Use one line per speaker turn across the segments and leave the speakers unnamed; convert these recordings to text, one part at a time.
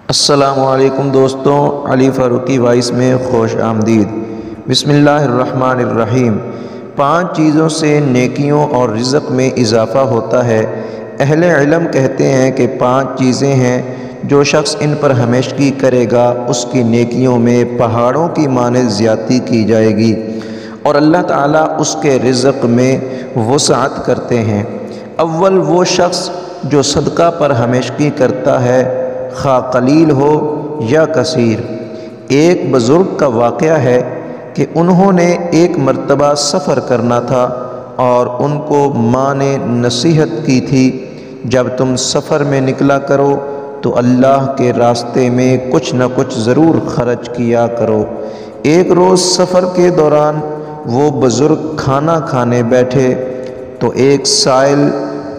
السلام علیکم دوستوں، علی فاروقی وائس میں خوش آمدید۔ بسم اللہ الرحمن الرحیم۔ 5 چیزوں سے نیکیوں اور رزق میں اضافہ ہوتا ہے۔ اہل علم کہتے ہیں کہ 5 چیزیں ہیں جو شخص ان پر ہمیشگی کرے گا اس کی نیکیوں میں پہاڑوں کی مانند زیادتی کی جائے گی اور اللہ تعالیٰ اس کے رزق میں وسعت کرتے ہیں۔ اول وہ شخص جو صدقہ پر ہمیشگی کرتا ہے، خواہ قلیل ہو یا کثیر۔ ایک بزرگ کا واقعہ ہے کہ انہوں نے ایک مرتبہ سفر کرنا تھا اور ان کو ماں نے نصیحت کی تھی، جب تم سفر میں نکلا کرو تو اللہ کے راستے میں کچھ نہ کچھ ضرور خرچ کیا کرو۔ ایک روز سفر کے دوران وہ بزرگ کھانا کھانے بیٹھے تو ایک سائل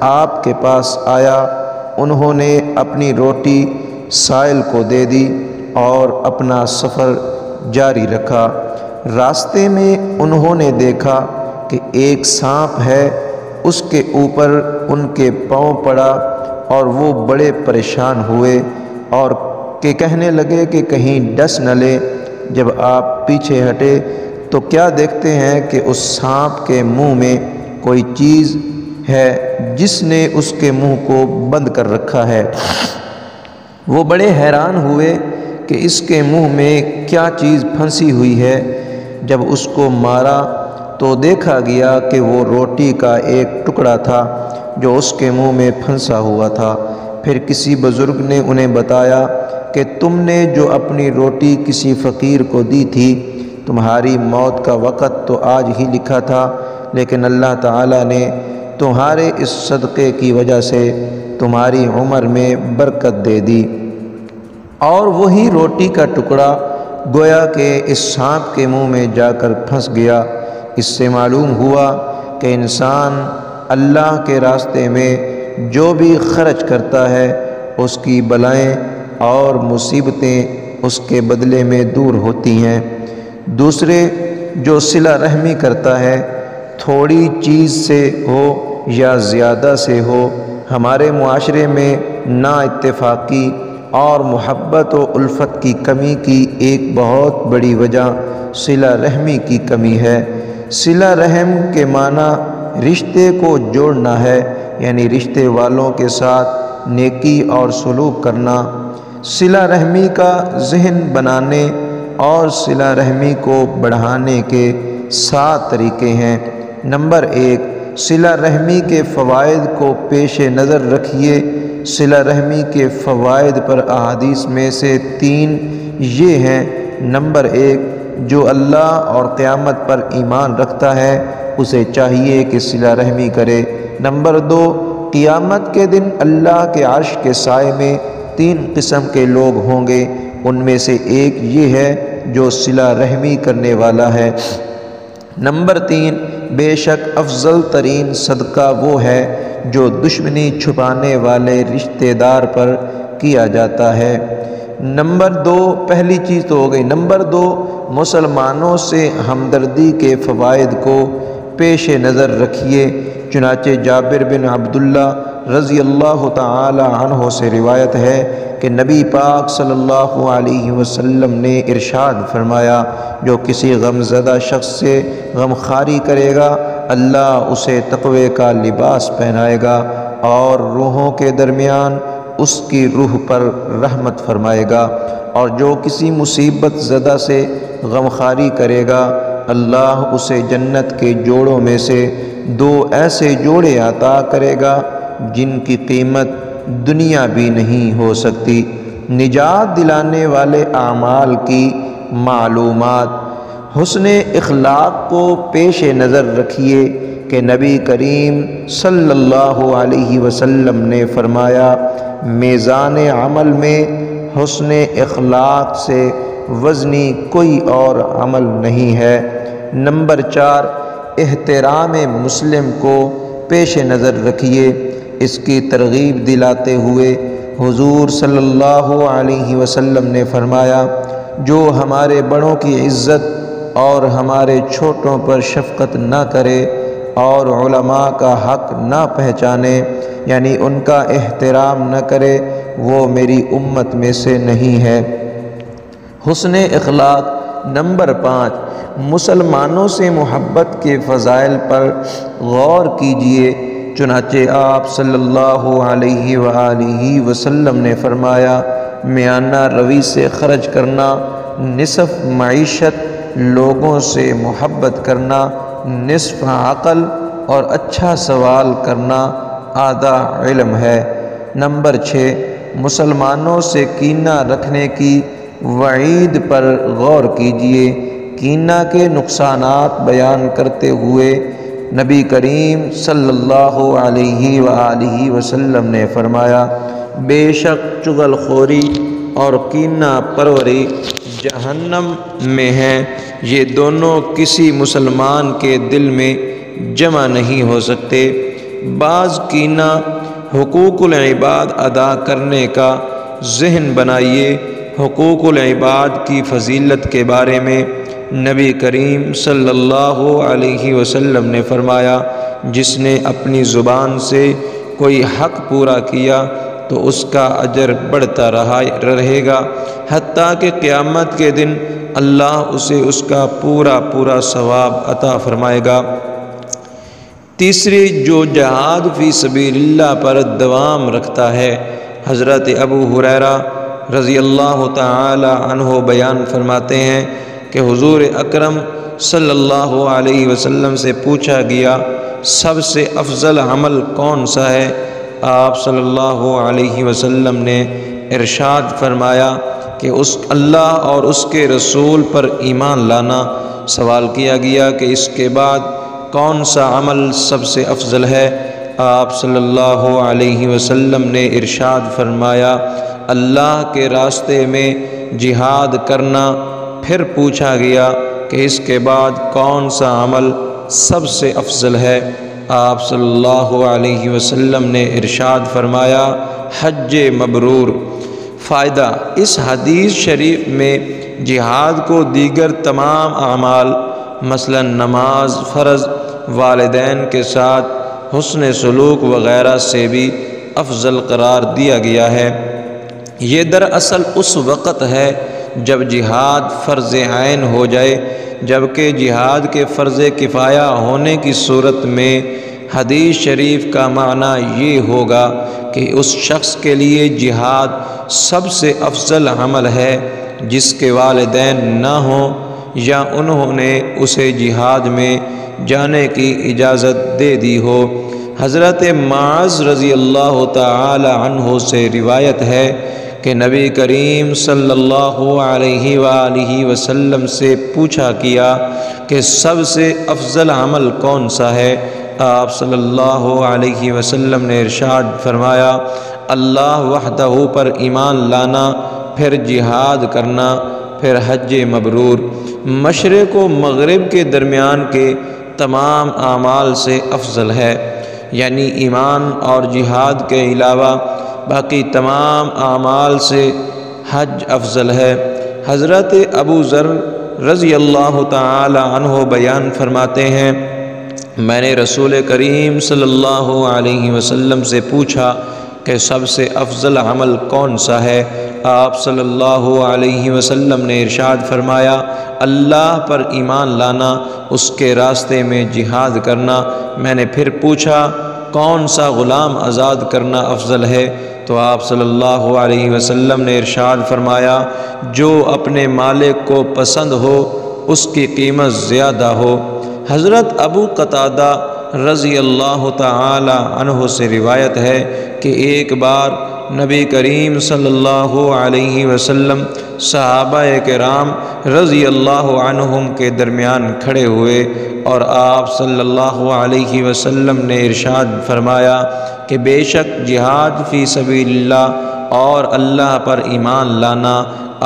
آپ کے پاس آیا۔ انہوں نے اپنی روٹی سائل کو دے دی اور اپنا سفر جاری رکھا۔ راستے میں انہوں نے دیکھا کہ ایک سانپ ہے، اس کے اوپر ان کے پاؤں پڑا اور وہ بڑے پریشان ہوئے اور کہنے لگے کہ کہیں ڈس نہ لے۔ جب آپ پیچھے ہٹے تو کیا دیکھتے ہیں کہ اس سانپ کے منہ میں کوئی چیز ہے جس نے اس کے منہ کو بند کر رکھا ہے۔ وہ بڑے حیران ہوئے کہ اس کے منہ میں کیا چیز پھنسی ہوئی ہے۔ جب اس کو مارا تو دیکھا گیا کہ وہ روٹی کا ایک ٹکڑا تھا جو اس کے منہ میں پھنسا ہوا تھا۔ پھر کسی بزرگ نے انہیں بتایا کہ تم نے جو اپنی روٹی کسی فقیر کو دی تھی، تمہاری موت کا وقت تو آج ہی لکھا تھا، لیکن اللہ تعالیٰ نے تمہارے اس صدقے کی وجہ سے تمہاری عمر میں برکت دے دی۔ اور وہی روٹی کا ٹکڑا گویا کہ اس سانپ کے منہ میں جا کر پھنس گیا۔ اس سے معلوم ہوا کہ انسان اللہ کے راستے میں جو بھی خرچ کرتا ہے اس کی بلائیں اور مصیبتیں اس کے بدلے میں دور ہوتی ہیں۔ دوسرے، جو صلہ رحمی کرتا ہے، تھوڑی چیز سے ہو یا زیادہ سے ہو، ہمارے معاشرے میں نا اتفاقی اور محبت و الفت کی کمی کی ایک بہت بڑی وجہ صلہ رحمی کی کمی ہے۔ صلہ رحم کے معنی رشتے کو جوڑنا ہے، یعنی رشتے والوں کے ساتھ نیکی اور سلوک کرنا۔ صلہ رحمی کا ذہن بنانے اور صلہ رحمی کو بڑھانے کے 7 طریقے ہیں۔ نمبر 1، صلہ رحمی کے فوائد کو پیش نظر رکھیے۔ صلہ رحمی کے فوائد پر احادیث میں سے 3 یہ ہیں۔ نمبر 1، جو اللہ اور قیامت پر ایمان رکھتا ہے اسے چاہیے کہ صلہ رحمی کرے۔ نمبر 2، قیامت کے دن اللہ کے عرش کے سائے میں 3 قسم کے لوگ ہوں گے، ان میں سے ایک یہ ہے جو صلہ رحمی کرنے والا ہے۔ نمبر 3، بے شک افضل ترین صدقہ وہ ہے جو دشمنی چھپانے والے رشتہ دار پر کیا جاتا ہے۔ نمبر 2، پہلی چیز تو ہو گئی۔ نمبر 2، مسلمانوں سے ہمدردی کے فوائد کو پیش نظر رکھیے۔ چنانچہ جابر بن عبداللہ رضی اللہ تعالی عنہ سے روایت ہے کہ نبی پاک صلی اللہ علیہ وسلم نے ارشاد فرمایا، جو کسی غم زدہ شخص سے غمخواری کرے گا اللہ اسے تقوی کا لباس پہنائے گا اور روحوں کے درمیان اس کی روح پر رحمت فرمائے گا، اور جو کسی مصیبت زدہ سے غمخواری کرے گا اللہ اسے جنت کے جوڑوں میں سے 2 ایسے جوڑے عطا کرے گا جن کی قیمت دنیا بھی نہیں ہو سکتی۔ نجات دلانے والے اعمال کی معلومات۔ حسن اخلاق کو پیش نظر رکھیے کہ نبی کریم صلی اللہ علیہ وسلم نے فرمایا، میزان عمل میں حسن اخلاق سے وزنی کوئی اور عمل نہیں ہے۔ نمبر 4، احترام مسلم کو پیش نظر رکھیے۔ اس کی ترغیب دلاتے ہوئے حضور صلی اللہ علیہ وسلم نے فرمایا، جو ہمارے بڑوں کی عزت اور ہمارے چھوٹوں پر شفقت نہ کرے اور علماء کا حق نہ پہچانے، یعنی ان کا احترام نہ کرے، وہ میری امت میں سے نہیں ہے۔ حسن اخلاق نمبر 5، مسلمانوں سے محبت کے فضائل پر غور کیجیے۔ چنانچہ آپ صلی اللہ علیہ وآلہ وسلم نے فرمایا، میانہ روی سے خرچ کرنا نصف معیشت، لوگوں سے محبت کرنا نصف عقل، اور اچھا سوال کرنا آدھا علم ہے۔ نمبر 6، مسلمانوں سے کینہ رکھنے کی وعید پر غور کیجیے۔ کینہ کے نقصانات بیان کرتے ہوئے نبی کریم صلی اللہ علیہ وآلہ وسلم نے فرمایا، بے شک چغل خوری اور کینہ پروری جہنم میں ہیں، یہ دونوں کسی مسلمان کے دل میں جمع نہیں ہو سکتے۔ بعض کینہ حقوق العباد ادا کرنے کا ذہن بنائیے۔ حقوق العباد کی فضیلت کے بارے میں نبی کریم صلی اللہ علیہ وسلم نے فرمایا، جس نے اپنی زبان سے کوئی حق پورا کیا تو اس کا اجر بڑھتا رہے گا، حتیٰ کہ قیامت کے دن اللہ اسے اس کا پورا ثواب عطا فرمائے گا۔ تیسری، جو جہاد فی سبیل اللہ پر دوام رکھتا ہے۔ حضرت ابو ہریرہ رضی اللہ تعالی عنہ بیان فرماتے ہیں کہ حضور اکرم صلی اللہ علیہ وسلم سے پوچھا گیا، سب سے افضل عمل کون سا ہے؟ آپ صلی اللہ علیہ وسلم نے ارشاد فرمایا کہ اللہ اور اس کے رسول پر ایمان لانا۔ سوال کیا گیا کہ اس کے بعد کون سا عمل سب سے افضل ہے؟ آپ صلی اللہ علیہ وسلم نے ارشاد فرمایا، اللہ کے راستے میں جہاد کرنا۔ پھر پوچھا گیا کہ اس کے بعد کون سا عمل سب سے افضل ہے؟ آپ صلی اللہ علیہ وسلم نے ارشاد فرمایا، حج مبرور۔ فائدہ، اس حدیث شریف میں جہاد کو دیگر تمام اعمال مثلا نماز فرض، والدین کے ساتھ حسن سلوک وغیرہ سے بھی افضل قرار دیا گیا ہے۔ یہ دراصل اس وقت ہے جب جہاد فرض عین ہو جائے، جبکہ جہاد کے فرض کفایہ ہونے کی صورت میں حدیث شریف کا معنی یہ ہوگا کہ اس شخص کے لیے جہاد سب سے افضل عمل ہے جس کے والدین نہ ہوں یا انہوں نے اسے جہاد میں جانے کی اجازت دے دی ہو۔ حضرت معاذ رضی اللہ تعالی عنہ سے روایت ہے کہ نبی کریم صلی اللہ علیہ وآلہ وسلم سے پوچھا کیا کہ سب سے افضل عمل کون سا ہے؟ آپ صلی اللہ علیہ وسلم نے ارشاد فرمایا، اللہ وحدہ پر ایمان لانا، پھر جہاد کرنا، پھر حج مبرور۔ مشرق و مغرب کے درمیان کے تمام اعمال سے افضل ہے، یعنی ایمان اور جہاد کے علاوہ باقی تمام اعمال سے حج افضل ہے۔ حضرت ابو ذر رضی اللہ تعالی عنہ بیان فرماتے ہیں، میں نے رسول کریم صلی اللہ علیہ وسلم سے پوچھا کہ سب سے افضل عمل کون سا ہے؟ آپ صلی اللہ علیہ وسلم نے ارشاد فرمایا، اللہ پر ایمان لانا، اس کے راستے میں جہاد کرنا۔ میں نے پھر پوچھا کون سا غلام آزاد کرنا افضل ہے؟ تو آپ صلی اللہ علیہ وسلم نے ارشاد فرمایا، جو اپنے مالک کو پسند ہو اس کی قیمت زیادہ ہو۔ حضرت ابو قتادہ رضی اللہ تعالی عنہ سے روایت ہے کہ ایک بار نبی کریم صلی اللہ علیہ وسلم صحابہ کرام رضی اللہ عنہم کے درمیان کھڑے ہوئے اور آپ صلی اللہ علیہ وسلم نے ارشاد فرمایا کہ بے شک جہاد فی سبیل اللہ اور اللہ پر ایمان لانا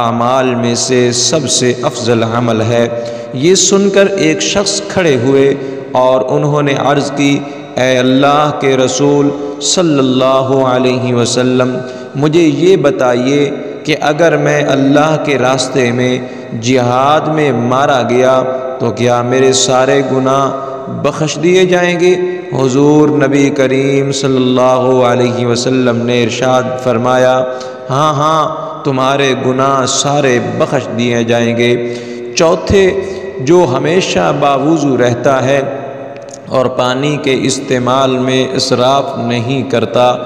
اعمال میں سے سب سے افضل عمل ہے۔ یہ سن کر ایک شخص کھڑے ہوئے اور انہوں نے عرض کی، اے اللہ کے رسول صلی اللہ علیہ وسلم، مجھے یہ بتائیے کہ اگر میں اللہ کے راستے میں جہاد میں مارا گیا تو کیا میرے سارے گناہ بخش دیے جائیں گے؟ حضور نبی کریم صلی اللہ علیہ وسلم نے ارشاد فرمایا، ہاں ہاں تمہارے گناہ سارے بخش دیے جائیں گے۔ چوتھے، جو ہمیشہ باوضو رہتا ہے اور پانی کے استعمال میں اسراف نہیں کرتا۔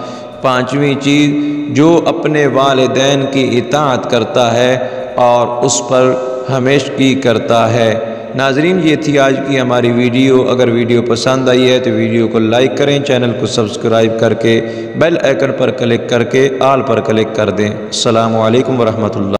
پانچویں چیز، جو اپنے والدین کی اطاعت کرتا ہے اور اس پر ہمیشگی کرتا ہے۔ ناظرین، یہ تھی آج کی ہماری ویڈیو۔ اگر ویڈیو پسند آئی ہے تو ویڈیو کو لائک کریں، چینل کو سبسکرائب کر کے بیل آئیکن پر کلک کر کے آل پر کلک کر دیں۔ السلام علیکم ورحمۃ اللہ۔